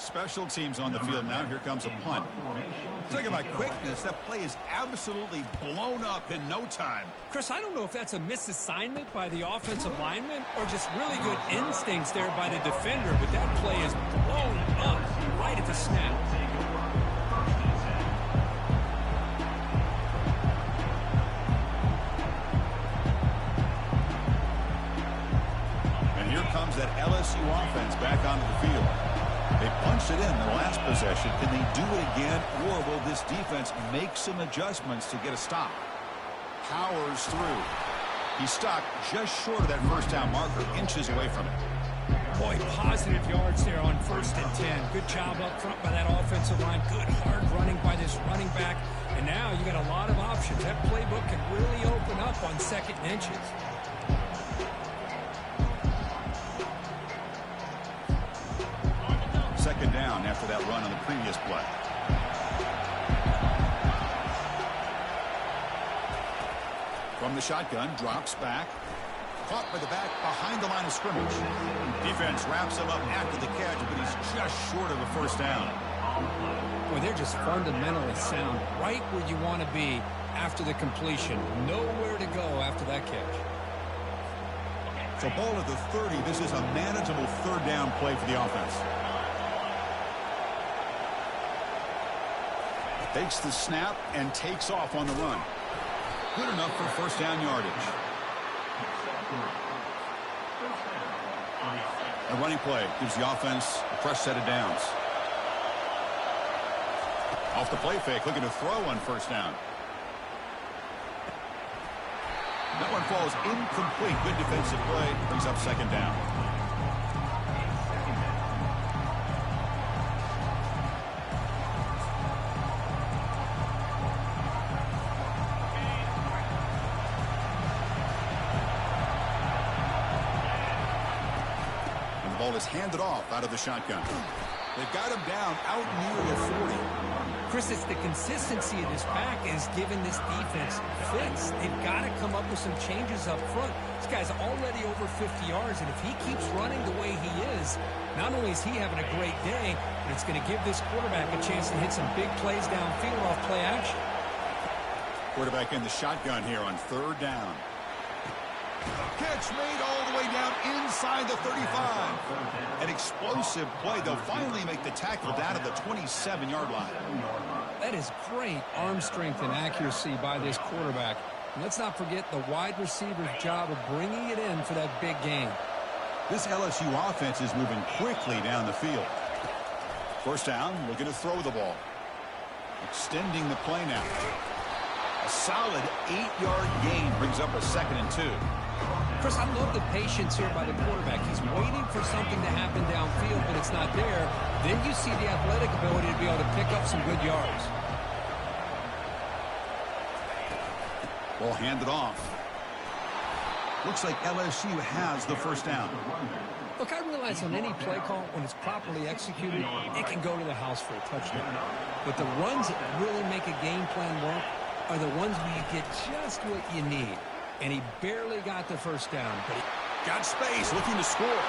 special teams on the field now. Here comes a punt. Talking about quickness, that play is absolutely blown up in no time. Chris, I don't know if that's a misassignment by the offensive lineman or just really good instincts there by the defender, but that play is blown up right at the snap. And here comes that LSU offense back onto the field. They punched it in the last possession. Can they do it again, or will this defense make some adjustments to get a stop? Powers through. He's stuck just short of that first down marker, inches away from it. Boy, positive yards there on 1st and 10. Good job up front by that offensive line. Good hard running by this running back. And now you got a lot of options. That playbook can really open up on 2nd and inches. Second down after that run on the previous play. From the shotgun, drops back. Caught by the back behind the line of scrimmage. Defense wraps him up after the catch, but he's just short of a first down. Boy, they're just fundamentally sound. Right where you want to be after the completion. Nowhere to go after that catch. So ball at the 30. This is a manageable third down play for the offense. Takes the snap and takes off on the run. Good enough for first down yardage. A running play gives the offense a fresh set of downs. Off the play fake, looking to throw on first down. That one falls incomplete. Good defensive play. Brings up second down. Is handed off out of the shotgun. They've got him down out near the 40. Chris, it's the consistency of this back is giving this defense fits. They've got to come up with some changes up front. This guy's already over 50 yards, and if he keeps running the way he is, not only is he having a great day, but it's going to give this quarterback a chance to hit some big plays downfield off play action. Quarterback in the shotgun here on third down. Catch made all the way down inside the 35. An explosive play. They'll finally make the tackle down at the 27-yard line. That is great arm strength and accuracy by this quarterback. And let's not forget the wide receiver's job of bringing it in for that big game. This LSU offense is moving quickly down the field. First down, looking to throw the ball. Extending the play now. A solid 8-yard gain brings up a 2nd and 2. Chris, I love the patience here by the quarterback. He's waiting for something to happen downfield, but it's not there. Then you see the athletic ability to be able to pick up some good yards. Ball handed off. Looks like LSU has the first down. Look, I realize on any play call, when it's properly executed, it can go to the house for a touchdown. But the runs that really make a game plan work are the ones where you get just what you need. And he barely got the first down, but he got space, looking to score.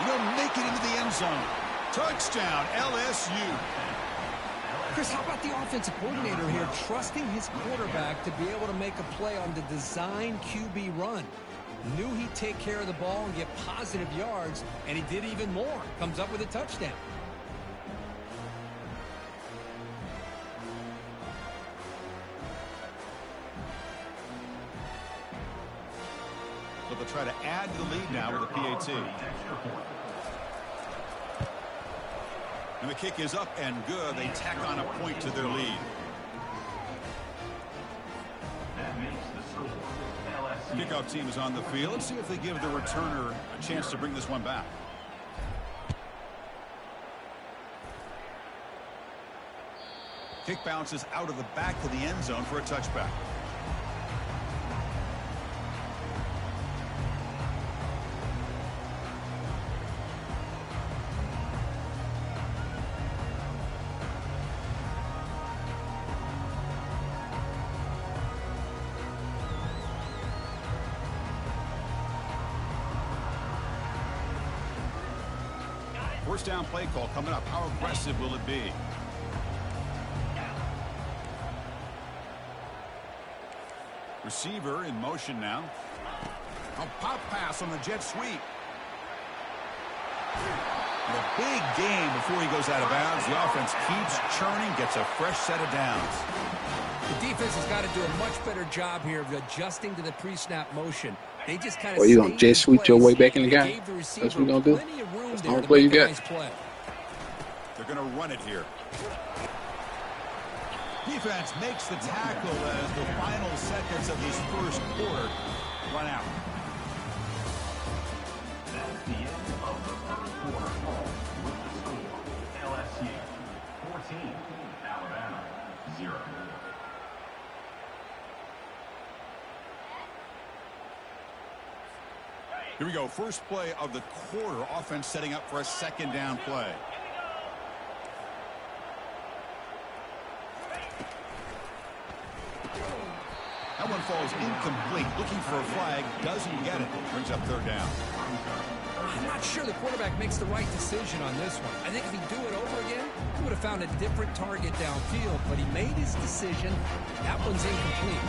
He'll make it into the end zone. Touchdown, LSU. Chris, how about the offensive coordinator here trusting his quarterback to be able to make a play on the design QB run? Knew he'd take care of the ball and get positive yards, and he did even more. Comes up with a touchdown. So they'll try to add to the lead now with a PAT. And the kick is up and good. They tack on a point to their lead. Kickoff team is on the field. Let's see if they give the returner a chance to bring this one back. Kick bounces out of the back of the end zone for a touchback. First down play call coming up. How aggressive will it be? Receiver in motion now. A pop pass on the jet sweep. And a big gain before he goes out of bounds. The offense keeps churning, gets a fresh set of downs. The defense has got to do a much better job here of adjusting to the pre-snap motion. They just kind of Well, you gonna jet sweep your way back in the game? That's what you gonna do? That's the only play you got. They're going to run it here. Defense makes the tackle as the final seconds of this first quarter run out. That's the end of the first quarter. With the score, LSU 14, Alabama 0. Here we go. First play of the quarter. Offense setting up for a second down play. That one falls incomplete. Looking for a flag. Doesn't get it. Brings up third down. I'm not sure the quarterback makes the right decision on this one. I think if he'd do it over again, he would have found a different target downfield. But he made his decision. That one's incomplete.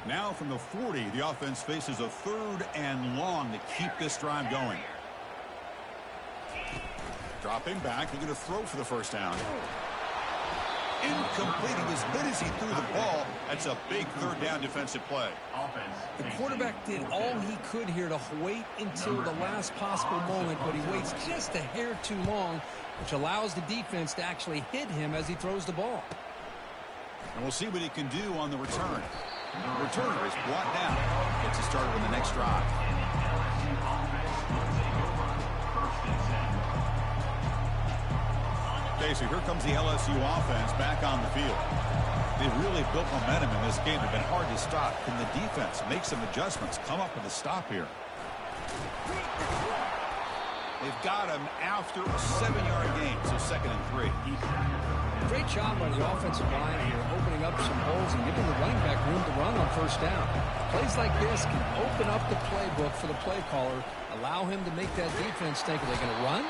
Now from the 40, the offense faces a third and long to keep this drive going. Dropping back, they're going to throw for the first down. Incomplete. He was hit as he threw the ball. That's a big third down defensive play. The quarterback did all he could here to wait until the last possible moment, but he waits just a hair too long, which allows the defense to actually hit him as he throws the ball. And we'll see what he can do on the return. The returner is brought down. Gets it started on the next drive. Okay, so here comes the LSU offense back on the field. They've really built momentum in this game. They've been hard to stop. Can the defense make some adjustments? Come up with a stop here. They've got him after a 7-yard gain, so 2nd and 3. Great job by the offensive line here, opening up some holes and giving the running back room to run on first down. Plays like this can open up the playbook for the play caller, allow him to make that defense think, are they going to run?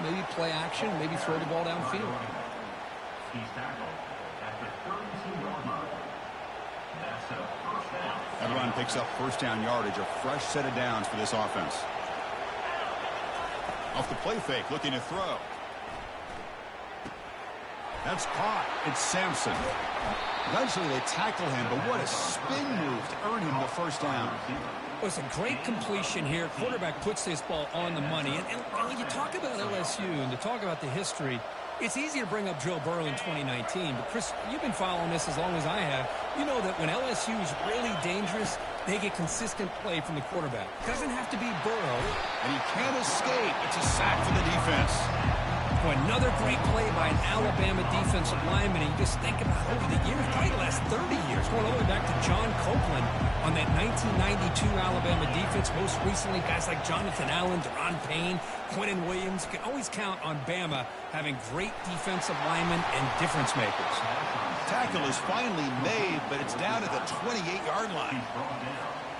Maybe play action, maybe throw the ball downfield. He's tackled at the 32-yard line. That's a first down. That run picks up first down yardage, a fresh set of downs for this offense. Off the play fake, looking to throw. That's caught. It's Sampson. Eventually they tackle him, but what a spin move to earn him the first down. Well, it's a great completion here. Quarterback puts this ball on the money. And when you talk about LSU and to talk about the history, it's easy to bring up Joe Burrow in 2019. But, Chris, you've been following this as long as I have. You know that when LSU is really dangerous, they get consistent play from the quarterback. Doesn't have to be Burrow. And he can't escape. It's a sack for the defense. Well, another great play by an Alabama defensive lineman. And you just think about over the years, probably the last 30 years, going all the way back to John Copeland on that 1992 Alabama defense. Most recently, guys like Jonathan Allen, Deron Payne, Quentin Williams. You can always count on Bama having great defensive linemen and difference makers. Tackle is finally made, but it's down at the 28-yard line.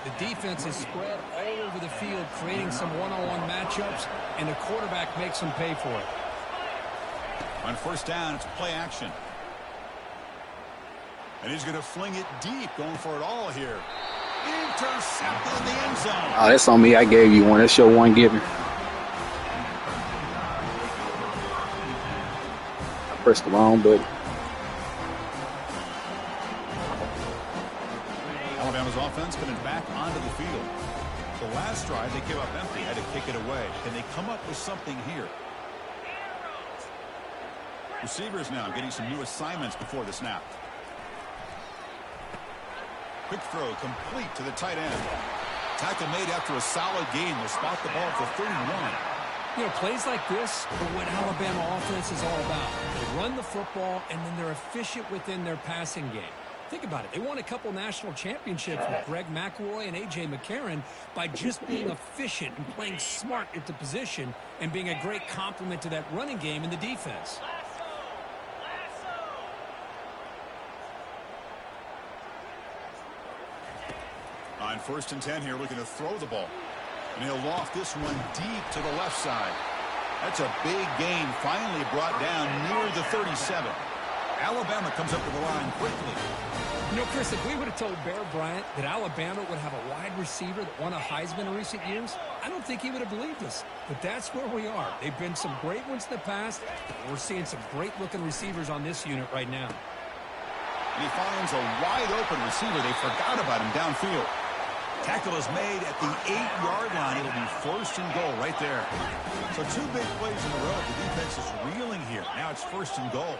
The defense is spread all over the field, creating some one-on-one matchups, and the quarterback makes them pay for it. On first down, it's play action. And he's going to fling it deep, going for it all here. Intercepted in the end zone. Oh, that's on me. I gave you one. That's your one given. I pressed the wrong button. Alabama's offense coming back onto the field. The last drive, they came up empty, had to kick it away. Can they come up with something here? Receivers now getting some new assignments before the snap. Quick throw complete to the tight end. Tackle made after a solid gain. They'll spot the ball for 31. You know, plays like this are what Alabama offense is all about. They run the football, and then they're efficient within their passing game. Think about it. They won a couple national championships with Greg McElroy and A.J. McCarron by just being efficient and playing smart at the position and being a great complement to that running game in the defense. On 1st and 10 here, looking to throw the ball. And he'll loft this one deep to the left side. That's a big gain, finally brought down near the 37. Alabama comes up to the line quickly. You know, Chris, if we would have told Bear Bryant that Alabama would have a wide receiver that won a Heisman in recent years, I don't think he would have believed us. But that's where we are. They've been some great ones in the past. We're seeing some great-looking receivers on this unit right now. And he finds a wide-open receiver. They forgot about him downfield. Tackle is made at the 8-yard line. It'll be first and goal right there. So 2 big plays in a row. The defense is reeling here. Now it's first and goal.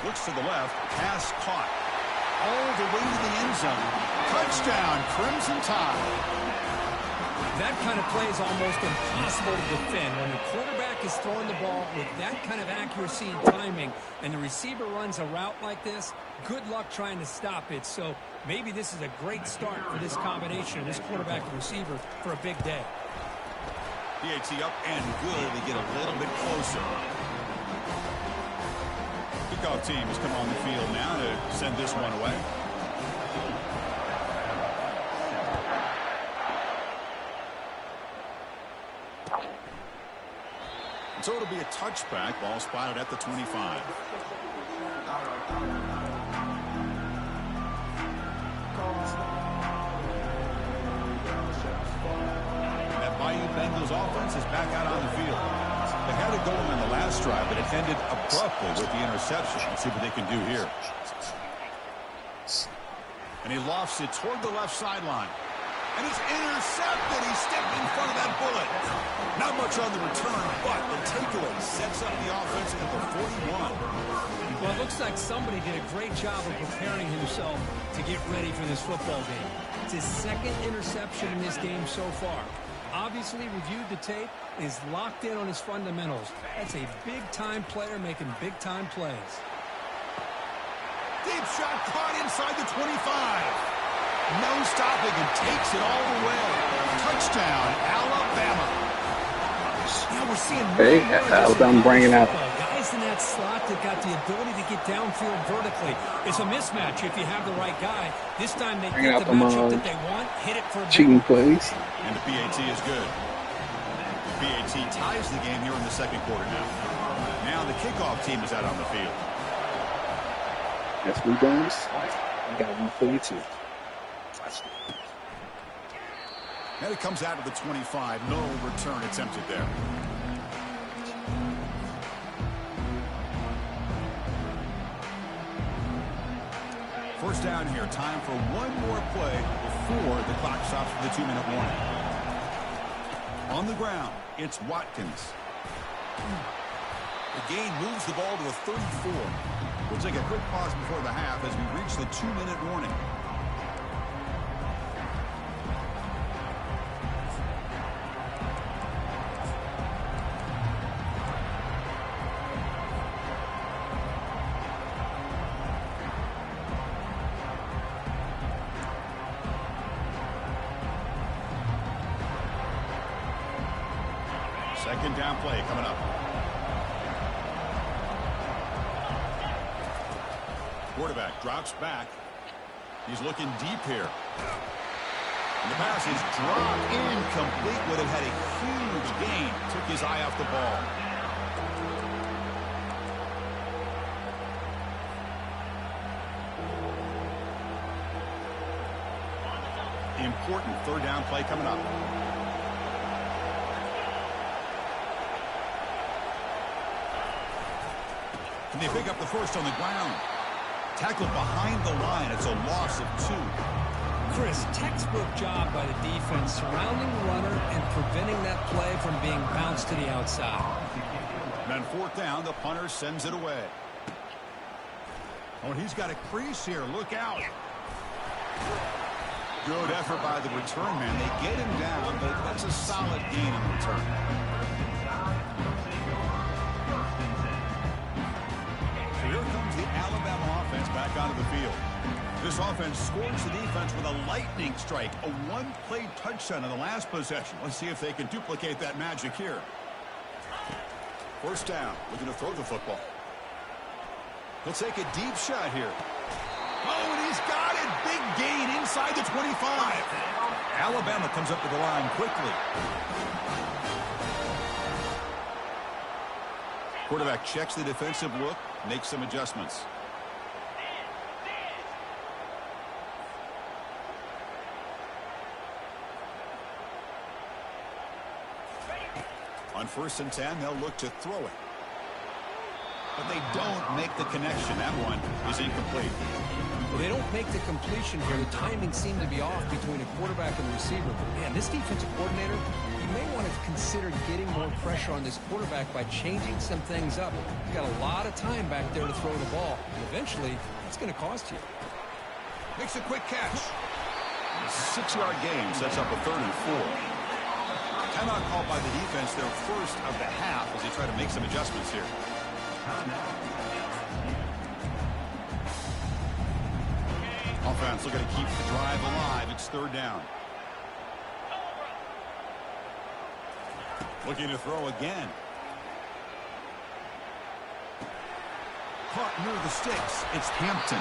Looks to the left. Pass caught. All the way to the end zone. Touchdown, Crimson Tide. That kind of play is almost impossible to defend. When the quarterback is throwing the ball with that kind of accuracy and timing, and the receiver runs a route like this, good luck trying to stop it. So maybe this is a great start for this combination, this quarterback and receiver, for a big day. PAT up and good. They get a little bit closer. Kickoff team has come on the field now to send this one away. So it'll be a touchback. Ball spotted at the 25. That Bayou Bengals offense is back out on the field. They had it going on the last drive, but it ended abruptly with the interception. Let's see what they can do here. And he lofts it toward the left sideline. And it's intercepted. He stepped in front of that bullet. Not much on the return, but the takeaway sets up the offense at the 41. Well, it looks like somebody did a great job of preparing himself to get ready for this football game. It's his second interception in this game so far. Obviously reviewed the tape, is locked in on his fundamentals. That's a big-time player making big-time plays. Deep shot caught inside the 25. No stopping and takes it all the way. Touchdown, Alabama. Now we're seeing Alabama bringing out guys in that slot that got the ability to get downfield vertically. It's a mismatch if you have the right guy. This time they get the matchup that they want, hit it for a cheating plays. And the PAT is good. The PAT ties the game here in the second quarter now. Now the kickoff team is out on the field. That's what goes. We got one for you too. And it comes out to the 25. No return attempted there. First down here. Time for one more play before the clock stops for the 2-minute warning. On the ground, it's Watkins. The gain moves the ball to the 34. We'll take a quick pause before the half as we reach the 2-minute warning. Second down play coming up. Quarterback drops back. He's looking deep here. And the pass is dropped incomplete. Would have had a huge gain. Took his eye off the ball. Important third down play coming up. And they pick up the first on the ground. Tackled behind the line. It's a loss of 2. Chris, textbook job by the defense surrounding the runner and preventing that play from being bounced to the outside. And on fourth down, the punter sends it away. Oh, and he's got a crease here. Look out. Good effort by the return man. They get him down, but that's a solid gain in return. Here comes the Alabama offense back onto the field. This offense scores the defense with a lightning strike, a one-play touchdown in the last possession. Let's see if they can duplicate that magic here. First down, looking to throw the football. He'll take a deep shot here. Oh, and he's got it. Big gain inside the 25. Alabama comes up to the line quickly. Quarterback checks the defensive look, makes some adjustments. On 1st and 10, they'll look to throw it. But they don't make the connection. That one is incomplete. Well, they don't make the completion here. The timing seemed to be off between a quarterback and the receiver. But, man, this defensive coordinator, you may want to consider getting more pressure on this quarterback by changing some things up. He's got a lot of time back there to throw the ball. And eventually, that's going to cost you. Makes a quick catch. 6-yard gain sets up a 3rd and 4. Timeout called by the defense, their first of the half, as they try to make some adjustments here. Offense looking to keep the drive alive. It's 3rd down. Looking to throw again. Caught near the sticks. It's Hampton.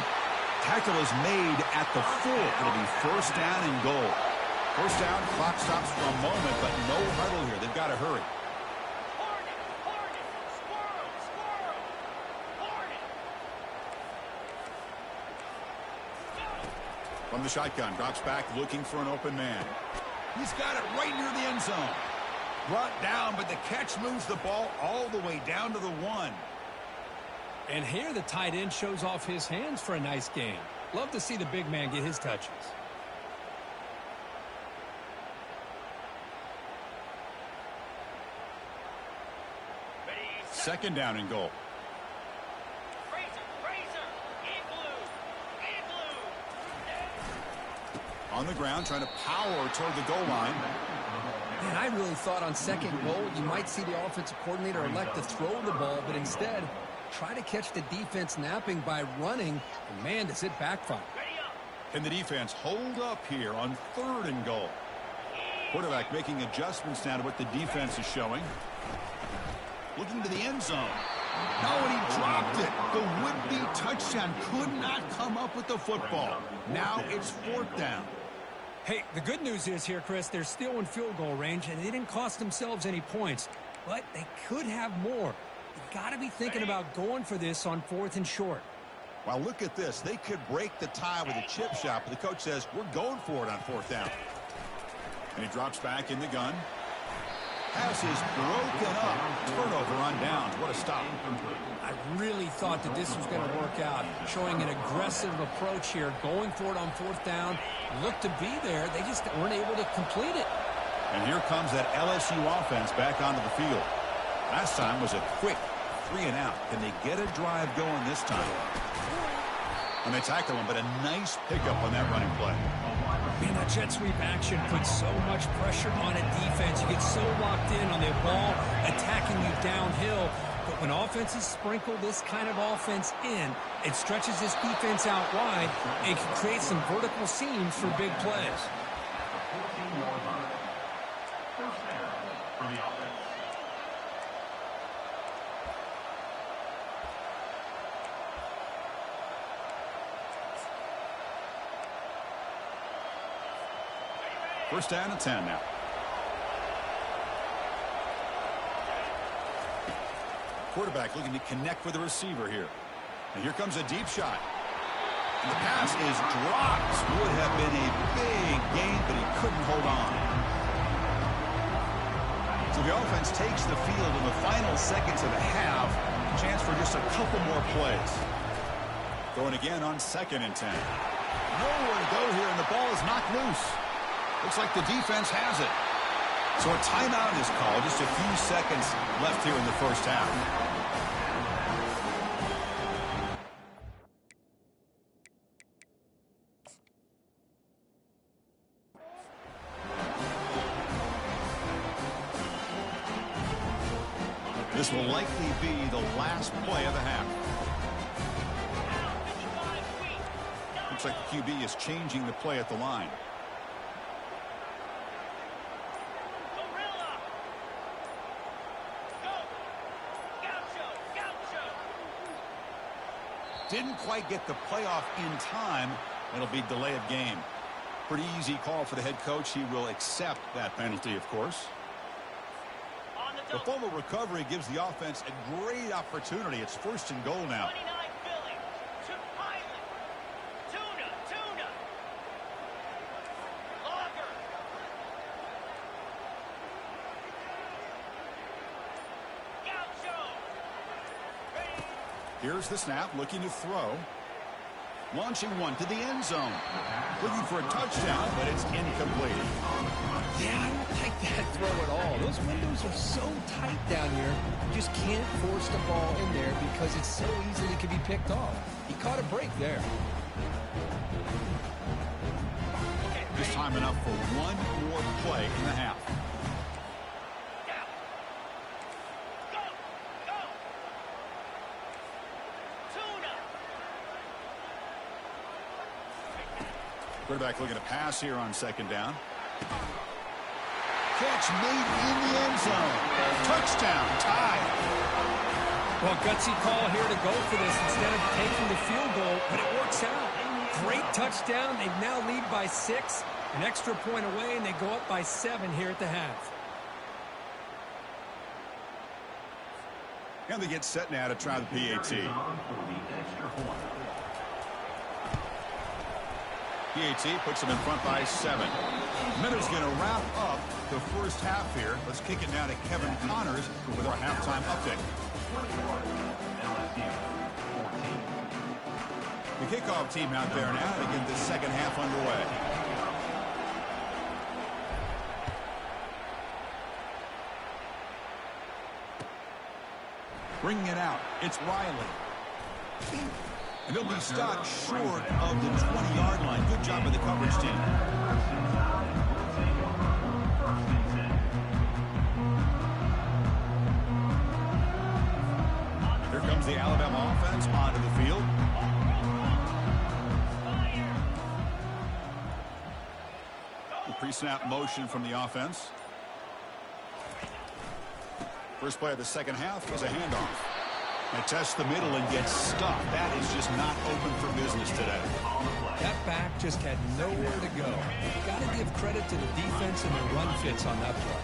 Tackle is made at the 4. It'll be 1st down and goal. 1st down, clock stops for a moment, but no huddle here. They've got to hurry. From the shotgun, drops back, looking for an open man. He's got it right near the end zone. Brought down, but the catch moves the ball all the way down to the 1. And here the tight end shows off his hands for a nice gain. Love to see the big man get his touches. 2nd down and goal. On the ground, trying to power toward the goal line. Man, I really thought on 2nd goal you might see the offensive coordinator elect to throw the ball, but instead try to catch the defense napping by running. And man, does it backfire. Can the defense hold up here on 3rd and goal? Quarterback making adjustments now to what the defense is showing. Looking to the end zone. No, and he dropped it. The would-be touchdown could not come up with the football. Now it's 4th down. Hey, the good news is here, Chris, they're still in field goal range, and they didn't cost themselves any points. But they could have more. You've got to be thinking about going for this on 4th and short. Well, look at this. They could break the tie with a chip shot, but the coach says, we're going for it on 4th down. And he drops back in the gun. Pass is broken up. Turnover on downs. What a stop. I really thought that this was going to work out. Showing an aggressive approach here. Going for it on 4th down. Looked to be there. They just weren't able to complete it. And here comes that LSU offense back onto the field. Last time was a quick 3 and out. Can they get a drive going this time? And they tackle him, but a nice pickup on that running play. Man, that jet sweep action puts so much pressure on a defense. You get so locked in on the ball attacking you downhill. But when offenses sprinkle this kind of offense in, it stretches this defense out wide and can create some vertical seams for big plays. 14-yard line. 1st down for the offense. First down and 10 now. Quarterback looking to connect with the receiver here. And here comes a deep shot. And the pass is dropped. Would have been a big gain, but he couldn't hold on. So the offense takes the field in the final seconds of the half. Chance for just a couple more plays. Going again on 2nd and 10. Nowhere to go here, and the ball is knocked loose. Looks like the defense has it. So a timeout is called. Just a few seconds left here in the first half. This will likely be the last play of the half. Looks like the QB is changing the play at the line. Didn't quite get the playoff in time. It'll be delay of game. Pretty easy call for the head coach. He will accept that penalty, of course. The fumble recovery gives the offense a great opportunity. It's 1st and goal now. Here's the snap, looking to throw. Launching one to the end zone. Looking for a touchdown, but it's incomplete. Yeah, I don't like that throw at all. Those windows are so tight down here. You just can't force the ball in there because it's so easily can be picked off. He caught a break there. Just time enough for one more play in the half. Quarterback looking to pass here on 2nd down. Catch made in the end zone. Touchdown, tied. Well, gutsy call here to go for this instead of taking the field goal, but it works out. Great touchdown. They now lead by 6. An extra point away, and they go up by 7 here at the half. And they get set now to try the PAT. PAT puts them in front by 7. Miller's going to wrap up the first half here. Let's kick it now to Kevin Connors with our halftime update. The kickoff team out there now to get the second half underway. Bringing it out, it's Riley. And they'll be stopped short of the 20-yard line. Good job by the coverage team. Here comes the Alabama offense onto the field. The pre-snap motion from the offense. First play of the second half is a handoff. They test the middle and get stuffed. That is just not open for business today. That back just had nowhere to go. Got to give credit to the defense and their run fits on that play.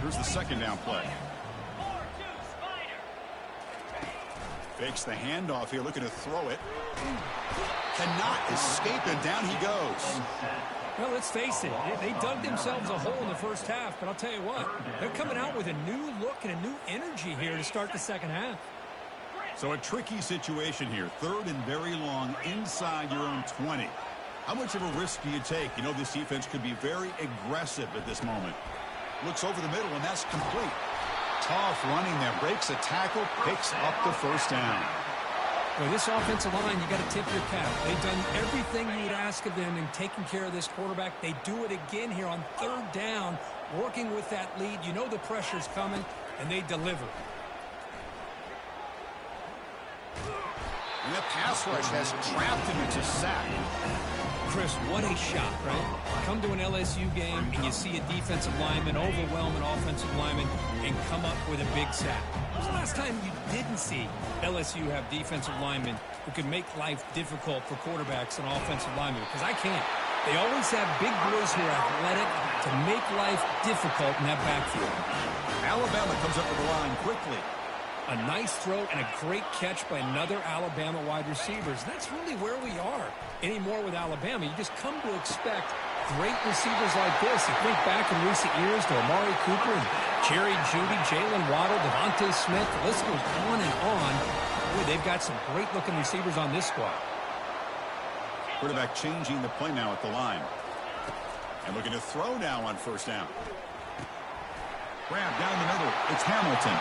Here's the 2nd down play. Fakes the handoff here, looking to throw it. Cannot escape it. Down he goes. Well, let's face it. They dug themselves a hole in the first half, but I'll tell you what. They're coming out with a new look and a new energy here to start the second half. So a tricky situation here. 3rd and very long inside your own 20. How much of a risk do you take? You know this defense could be very aggressive at this moment. Looks over the middle, and that's complete. Tough running there. Breaks a tackle, picks up the first down. Well, this offensive line, you got to tip your cap. They've done everything you would ask of them in taking care of this quarterback. They do it again here on 3rd down, working with that lead. You know the pressure's coming, and they deliver. And that pass rush has trapped him into sack. Chris, what a shot, right? Come to an LSU game and you see a defensive lineman overwhelm an offensive lineman and come up with a big sack. When was the last time you didn't see LSU have defensive linemen who can make life difficult for quarterbacks and offensive linemen? Because I can't. They always have big boys who are athletic to make life difficult in that backfield. Alabama comes up with the line quickly. A nice throw and a great catch by another Alabama wide receivers. That's really where we are anymore with Alabama. You just come to expect great receivers like this. You think back in recent years to Amari Cooper and Jerry Jeudy, Jalen Waddle, Devontae Smith. The list goes on and on. Boy, they've got some great-looking receivers on this squad. Quarterback changing the play now at the line. And looking to throw now on 1st down. Grab down the middle. It's Hamilton.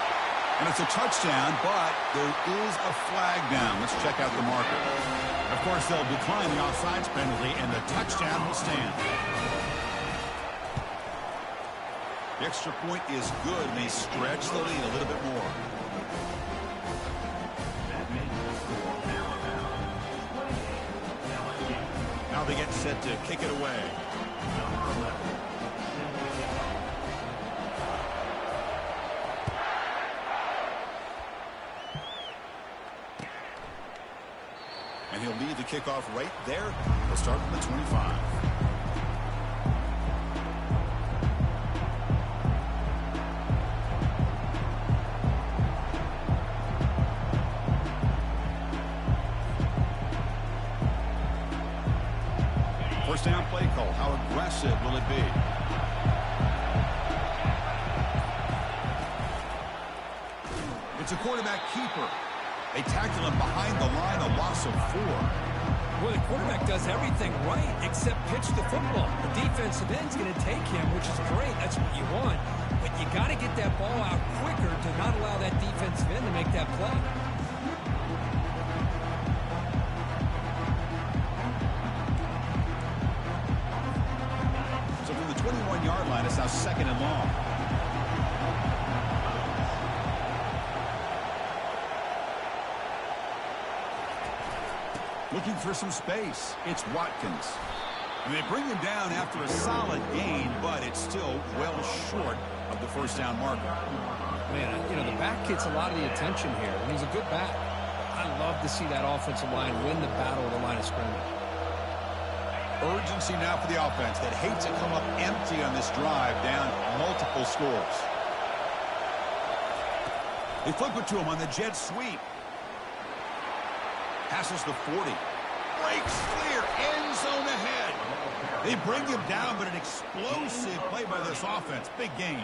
And it's a touchdown, but there is a flag down. Let's check out the marker. Of course, they'll decline the offsides penalty, and the touchdown will stand. The extra point is good, and they stretch the lead a little bit more. Now they get set to kick it away. kickoff right there. We'll start from the 25. First down play call. How aggressive will it be? It's a quarterback keeper. They tackle him behind the line, a loss of 4. Well, the quarterback does everything right except pitch the football. The defensive end's going to take him, which is great. That's what you want. But you got to get that ball out quicker to not allow that defensive end to make that play. So from the 21-yard line, it's now 2nd and long. Looking for some space. It's Watkins. And they bring him down after a solid gain, but it's still well short of the first down marker. Man, you know, the back gets a lot of the attention here, and he's a good back. I love to see that offensive line win the battle of the line of scrimmage. Urgency now for the offense that hates to come up empty on this drive, down multiple scores. They flip it to him on the jet sweep. Passes the 40. Breaks clear. End zone ahead. They bring him down, but an explosive play by this offense. Big gain.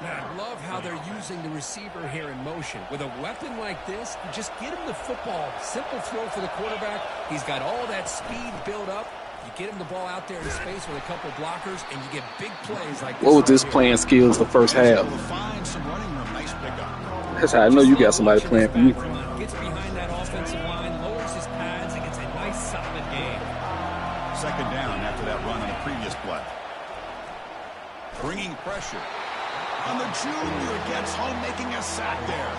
Man, I love how they're using the receiver here in motion. With a weapon like this, you just get him the football. Simple throw for the quarterback. He's got all that speed built up. You get him the ball out there in space with a couple blockers, and you get big plays like this. What was this playing skills the first half? Find some running room. Nice pickup. That's how I know you got somebody playing for you. Gets behind that offensive line, lowers his pads, and gets a nice solid game. 2nd down after that run on the previous play. Bringing pressure. On the junior, gets home, making a sack there.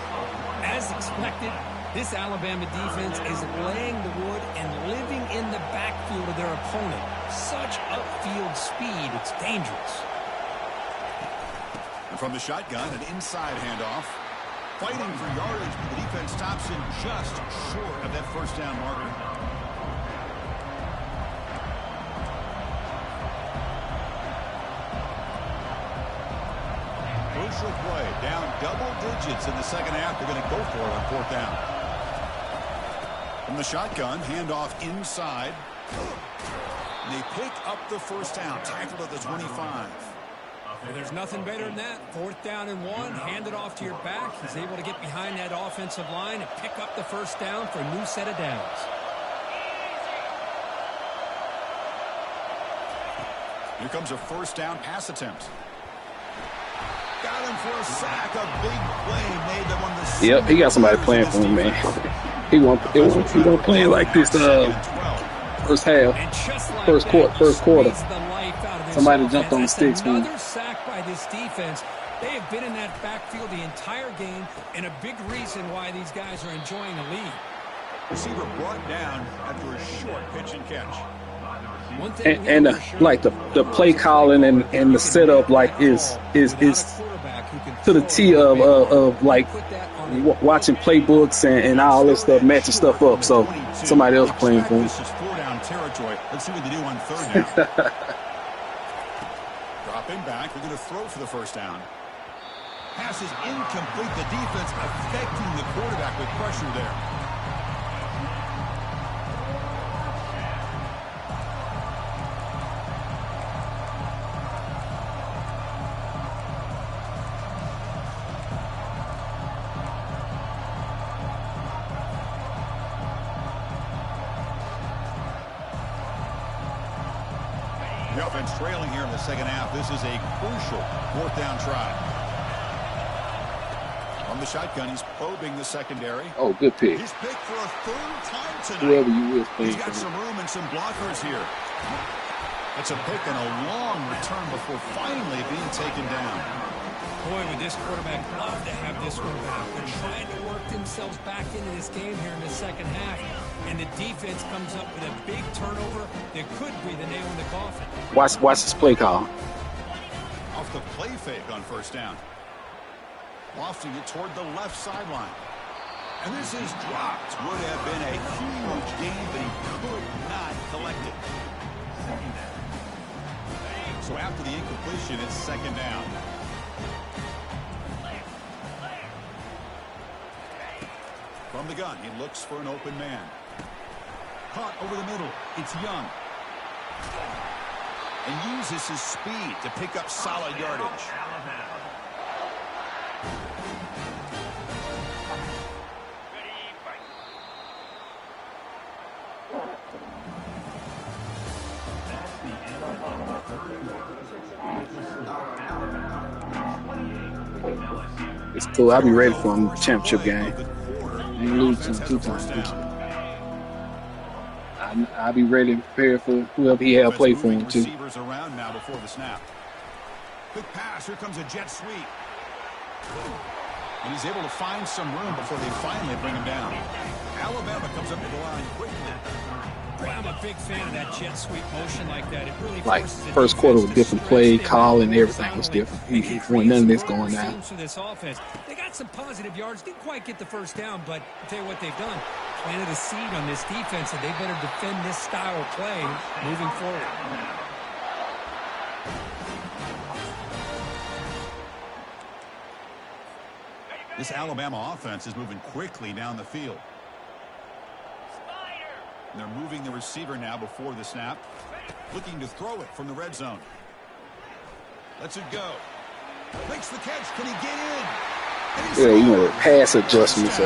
As expected, this Alabama defense is laying the wood and living in the backfield of their opponent. Such upfield speed, it's dangerous. And from the shotgun, an inside handoff. Fighting for yardage, but the defense stops him just short of that first down marker. Crucial play, down double digits in the second half. They're going to go for it on 4th down. From the shotgun, handoff inside. And they pick up the first down, tackled at the 25. Well, there's nothing better than that. 4th down and 1, hand it off to your back. He's able to get behind that offensive line and pick up the first down for a new set of downs. Here comes a first down pass attempt. Got him for a sack. A big play made them on the. Yep, he got somebody playing for him, man. He won't play like this first half, first quarter. Somebody jumped on the sticks. Another sack by this defense. They have been in that backfield the entire game, and a big reason why these guys are enjoying the lead. Receiver brought down after a short pitch and catch. And like the play calling and the setup like is to the T of like watching playbooks and all this stuff, matching stuff up. So somebody else playing for him. This is 4-down territory. Let's see what they do on 3rd down. Dropping back, they're going to throw for the first down. Pass is incomplete. The defense affecting the quarterback with pressure there. The offense trailing here in the second half. This is a crucial 4th down try. From the shotgun, he's probing the secondary. Oh, good pick. He's picked for a 3rd time tonight. Whoever you is playing. He's got some room and some blockers here. That's a pick and a long return before finally being taken down. Boy, would this quarterback love to have this one back. They're trying to work themselves back into this game here in the second half. And the defense comes up with a big turnover that could be the nail in the coffin. Watch this play call. Off the play fake on first down. Lofting it toward the left sideline. And this is dropped. Would have been a huge gain, but he could not collect it. So after the incompletion, it's second down. From the gun, he looks for an open man. Caught over the middle. It's Young. And uses his speed to pick up solid yardage. It's cool. I'll be ready for him championship game. Losing 2 times. I'll be ready and prepared for whoever he had play for him too. Receivers around now before the snap. Quick pass. Here comes a jet sweep. And he's able to find some room before they finally bring him down. Alabama comes up to the line quickly. Boy, I'm a big fan of that jet sweep motion like that. It really Like first quarter was different play, call, and everything was different. He wasn't none of this going down. This offense, they got some positive yards. Didn't quite get the first down, but I'll tell you what they've done. Planted a seed on this defense, and they better defend this style of play moving forward. This Alabama offense is moving quickly down the field. And they're moving the receiver now before the snap. Looking to throw it from the red zone. Lets it go. Makes the catch. Can he get in? Yeah, you know, pass adjustments.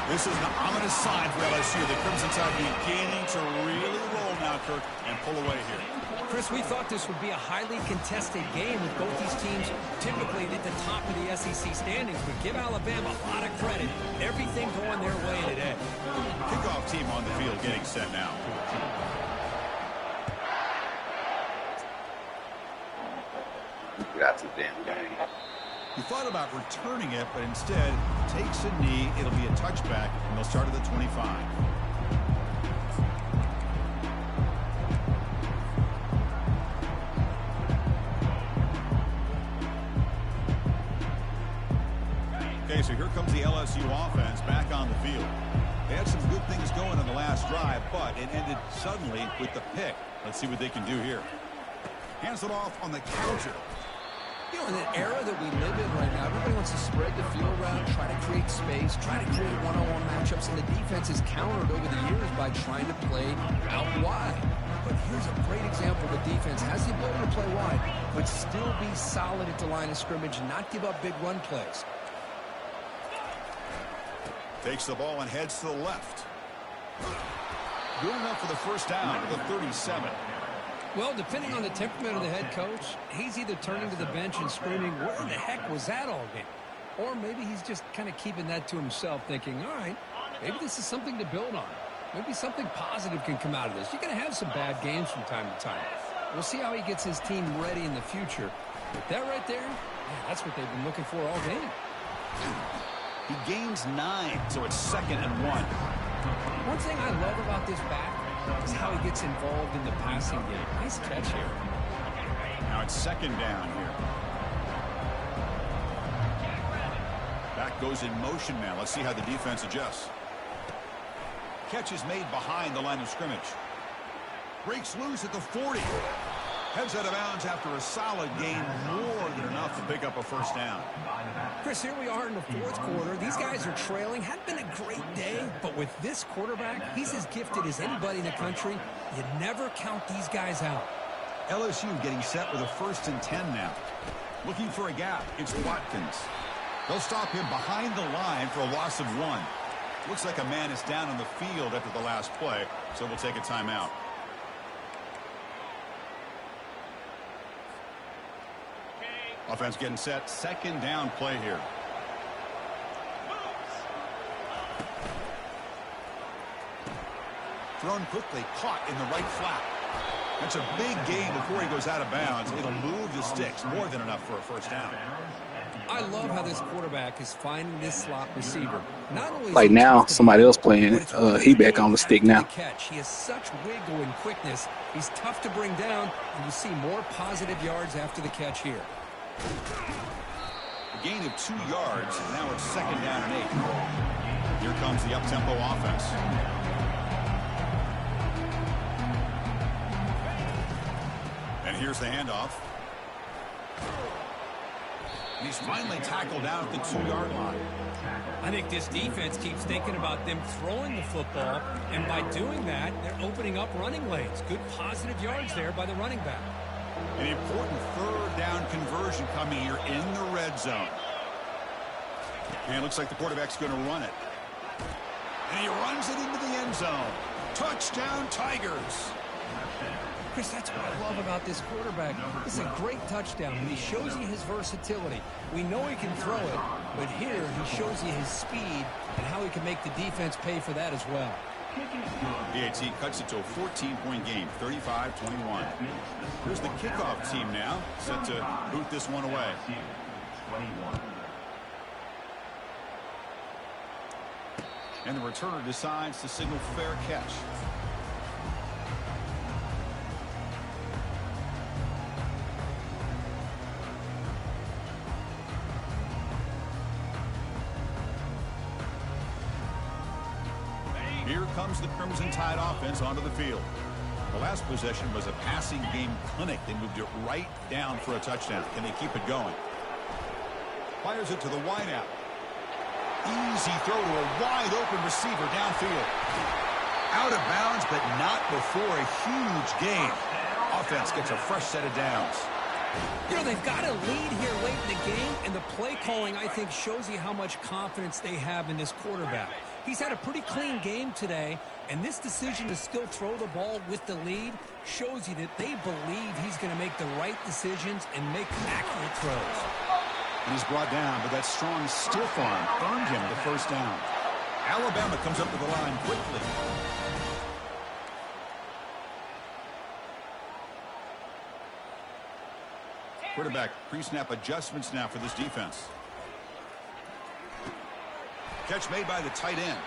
This is an ominous sign for LSU. The Crimson Tide beginning to really roll now, Kirk, and pull away here. Chris, we thought this would be a highly contested game with both these teams typically at the top of the SEC standings, but give Alabama a lot of credit. Everything going their way today. Kickoff team on the field getting set now. Got the damn game. He thought about returning it, but instead takes a knee. It'll be a touchback, and they'll start at the 25. Okay, so here comes the LSU offense back on the field. They had some good things going on the last drive, but it ended suddenly with the pick. Let's see what they can do here. Hands it off on the counter. You know, in the era that we live in right now, everybody wants to spread the field around, try to create space, try to create one-on-one matchups, and the defense is countered over the years by trying to play out wide. But here's a great example of a defense has the ability to play wide, but still be solid at the line of scrimmage and not give up big run plays. Takes the ball and heads to the left. Good enough for the first down at the 37. Well, depending on the temperament of the head coach, he's either turning to the bench and screaming, where the heck was that all game? Or maybe he's just kind of keeping that to himself, thinking, all right, maybe this is something to build on. Maybe something positive can come out of this. You're going to have some bad games from time to time. We'll see how he gets his team ready in the future. But that right there, yeah, that's what they've been looking for all game. He gains 9, so it's 2nd and 1. One thing I love about this back is how he gets involved in the passing game. Nice catch here. Now it's 2nd down here. Back goes in motion now. Let's see how the defense adjusts. Catch is made behind the line of scrimmage. Breaks loose at the 40. Heads out of bounds after a solid gain, more than enough to pick up a first down. Chris, here we are in the 4th quarter. These guys are trailing. Hadn't been a great day, but with this quarterback, he's as gifted as anybody in the country. You never count these guys out. LSU getting set with a 1st and 10 now. Looking for a gap. It's Watkins. They'll stop him behind the line for a loss of 1. Looks like a man is down on the field after the last play, so we'll take a timeout. Offense getting set. 2nd down play here. Thrown quickly. Caught in the right flat. That's a big gain before he goes out of bounds. It'll move the sticks. More than enough for a first down. I love how this quarterback is finding this slot receiver. Not only Like now, somebody else playing. He back on the stick now. He has such wiggle and quickness. He's tough to bring down, and you see more positive yards after the catch here. gain of 2 yards. Now it's 2nd down and 8. Here comes the up-tempo offense. And here's the handoff. And he's finally tackled out at the 2-yard line. I think this defense keeps thinking about them throwing the football, and by doing that, they're opening up running lanes. Good positive yards there by the running back. An important 3rd down conversion coming here in the red zone. And it looks like the quarterback's going to run it. And he runs it into the end zone. Touchdown, Tigers. Chris, that's what I love about this quarterback. It's a great touchdown, and he shows you his versatility. We know he can throw it, but here he shows you his speed and how he can make the defense pay for that as well. PAT cuts it to a 14-point game, 35-21. Here's the kickoff team now, set to boot this one away. And the returner decides to signal fair catch. Here comes the Crimson Tide offense onto the field. The last possession was a passing game clinic. They moved it right down for a touchdown. Can they keep it going? Fires it to the wideout. Easy throw to a wide open receiver downfield. Out of bounds, but not before a huge gain. Offense gets a fresh set of downs. You know, they've got a lead here late in the game, and the play calling, I think, shows you how much confidence they have in this quarterback. He's had a pretty clean game today, and this decision to still throw the ball with the lead shows you that they believe he's going to make the right decisions and make accurate throws. And he's brought down, but that strong stiff arm earned him the 1st down. Alabama comes up to the line quickly. Quarterback pre-snap adjustments now for this defense. Catch made by the tight end.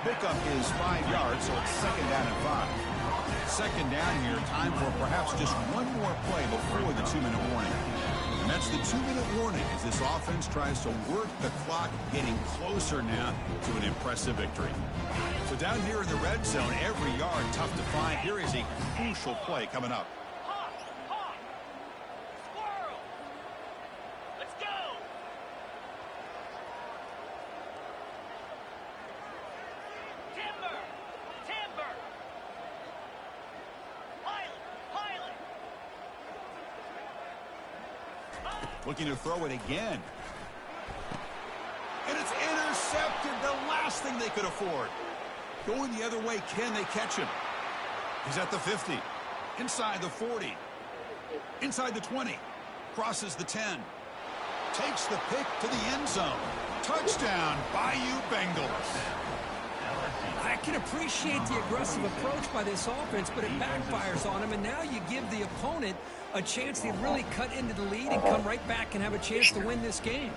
Pickup is 5 yards, so it's 2nd down and 5. 2nd down here, time for perhaps just one more play before the 2-minute warning. And that's the 2-minute warning as this offense tries to work the clock, getting closer now to an impressive victory. So down here in the red zone, every yard tough to find. Here is a crucial play coming up. Looking to throw it again. And it's intercepted, the last thing they could afford. Going the other way, can they catch him? He's at the 50. Inside the 40. Inside the 20. Crosses the 10. Takes the pick to the end zone. Touchdown, Bayou Bengals. I can appreciate the aggressive approach by this offense, but it backfires on him, and now you give the opponent a chance to really cut into the lead and come right back and have a chance to win this game.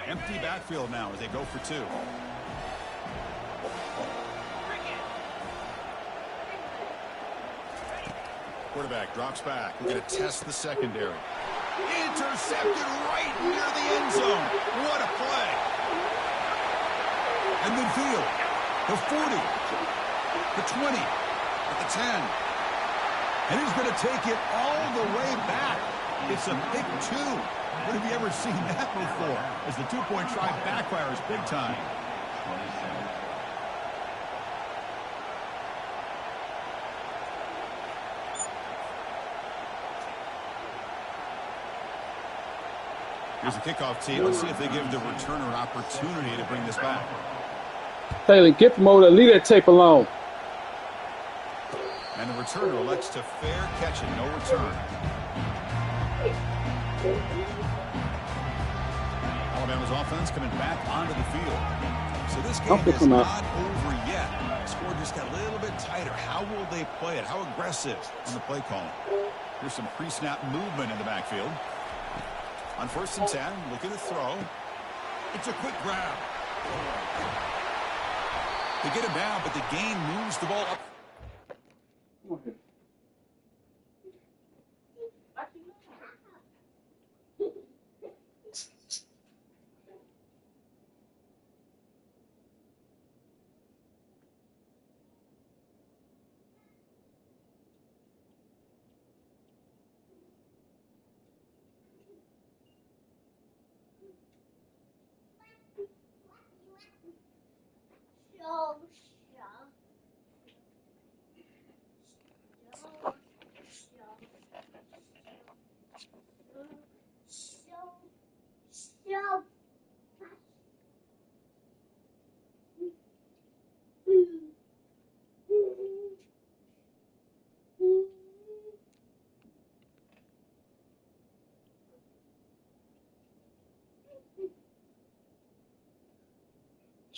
Empty backfield now as they go for 2. Quarterback drops back. We're going to test the secondary. Intercepted right near the end zone. What a play. And midfield. The 40. The 20. At the 10. And he's going to take it all the way back. It's a pick 2. When have you ever seen that before? As the 2-point try backfires big time. Here's the kickoff tee. Let's see if they give the returner an opportunity to bring this back. Taylor, get the motor. Leave that tape alone. And the returner elects to fair catch it. No return. Alabama's offense coming back onto the field. So this game is not over yet. The score just got a little bit tighter. How will they play it? How aggressive on the play calling? Here's some pre-snap movement in the backfield. On 1st and 10, looking to throw. It's a quick grab. They get him down, but the gain moves the ball up.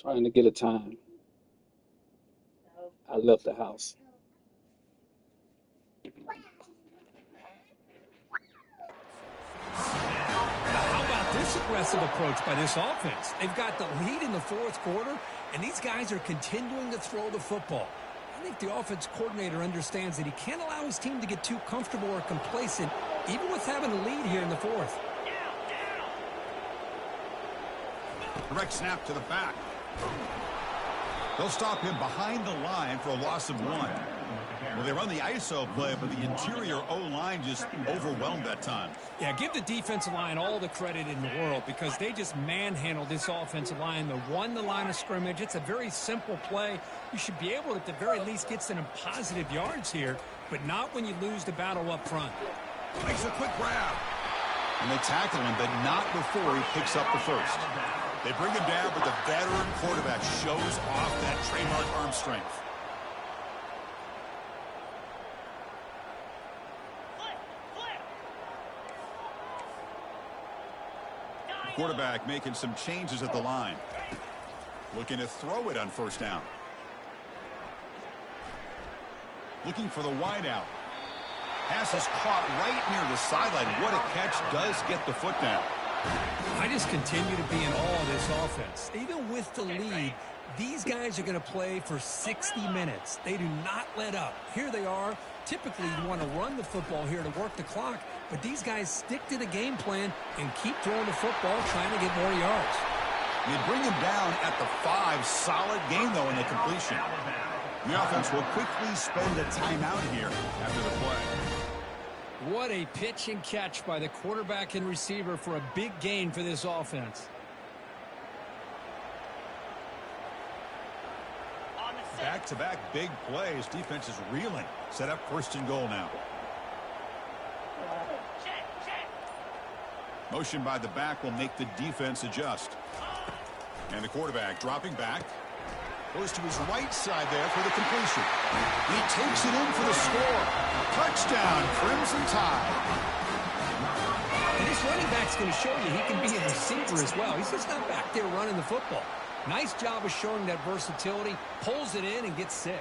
Trying to get a time. I left the house. How about this aggressive approach by this offense? They've got the lead in the fourth quarter, and these guys are continuing to throw the football. I think the offense coordinator understands that he can't allow his team to get too comfortable or complacent, even with having a lead here in the fourth. Direct snap to the back. They'll stop him behind the line for a loss of 1. Well, they run the ISO play, but the interior O-line just overwhelmed that time. Yeah, give the defensive line all the credit in the world because they just manhandled this offensive line. They won the line of scrimmage. It's a very simple play. You should be able to, at the very least, get some positive yards here, but not when you lose the battle up front. Makes a quick grab. And they tackle him, but not before he picks up the first. They bring him down, but the veteran quarterback shows off that trademark arm strength. The quarterback making some changes at the line. Looking to throw it on first down. Looking for the wideout. Pass is caught right near the sideline. What a catch, does get the foot down. I just continue to be in awe of this offense. Even with the lead, these guys are going to play for 60 minutes. They do not let up. Here they are. Typically, you want to run the football here to work the clock, but these guys stick to the game plan and keep throwing the football, trying to get more yards. You bring him down at the 5. Solid game, though, in the completion. The offense will quickly spend a timeout here after the play. What a pitch and catch by the quarterback and receiver for a big gain for this offense. Back-to-back big plays. Defense is reeling. Set up first and goal now. Motion by the back will make the defense adjust. And the quarterback dropping back. Goes to his right side there for the completion. He takes it in for the score. Touchdown, Crimson Tide. And this running back's going to show you he can be a receiver as well. He's just not back there running the football. Nice job of showing that versatility. Pulls it in and gets 6.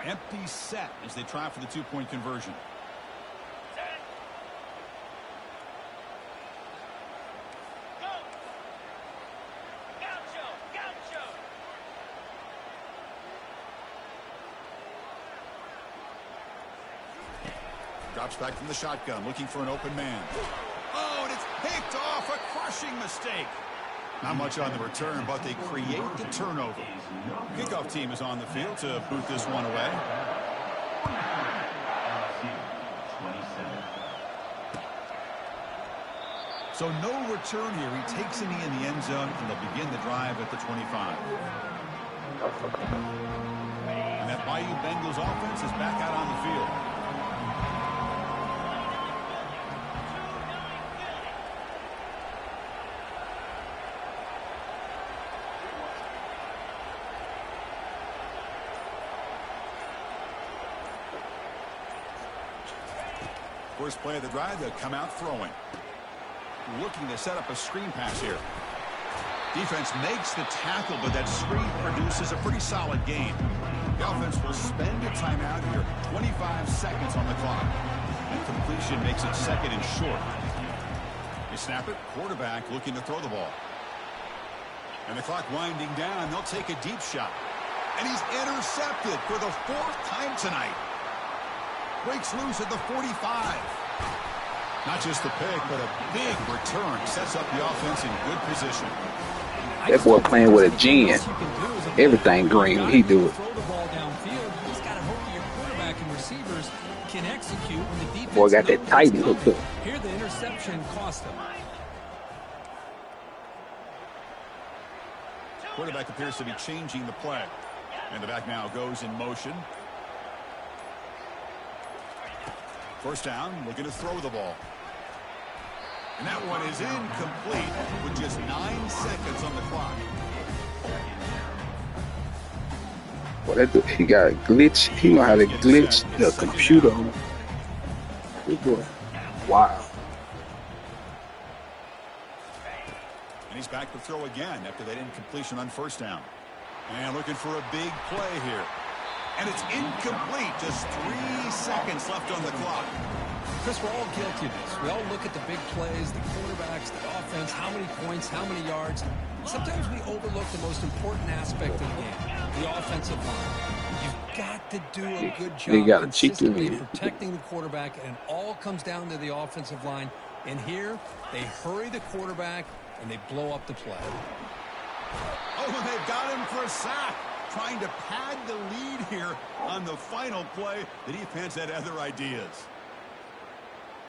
Empty set as they try for the 2-point conversion. Drops back from the shotgun, looking for an open man. Oh, and it's picked off. A crushing mistake. Not much on the return, but they create the turnover. Kickoff team is on the field to boot this one away. So no return here. He takes a knee in the end zone, and they'll begin the drive at the 25. And that Bayou Bengals offense is back out on the field. First play of the drive, they'll come out throwing. Looking to set up a screen pass here. Defense makes the tackle, but that screen produces a pretty solid gain. The offense will spend a timeout here. 25 seconds on the clock. And completion makes it second and short. They snap it. Quarterback looking to throw the ball. And the clock winding down. They'll take a deep shot. And he's intercepted for the 4th time tonight. Breaks loose at the 45. Not just the pick, but a big return. Sets up the offense in good position. That boy playing with a gin. Everything green, he do it. Throw the ball downfield. You just got to hope your quarterback and receivers can execute when the defense. Boy got that tight hook up. Here the interception cost him. Quarterback appears to be changing the play. And the back now goes in motion. First down, looking to throw the ball. And that one is incomplete with just 9 seconds on the clock. Boy, he got a glitch. He know how to glitch the computer on him. Good boy. Wow. And he's back to throw again after that incompletion on first down. And looking for a big play here. And it's incomplete. Just 3 seconds left on the clock. Chris, we're all guilty of this. We all look at the big plays, the quarterbacks, the offense, how many points, how many yards. Sometimes we overlook the most important aspect of the game, the offensive line. You've got to do a good job consistently protecting the quarterback, and it all comes down to the offensive line. And here, they hurry the quarterback, and they blow up the play. Oh, they've got him for a sack. Trying to pad the lead here on the final play. The defense had other ideas.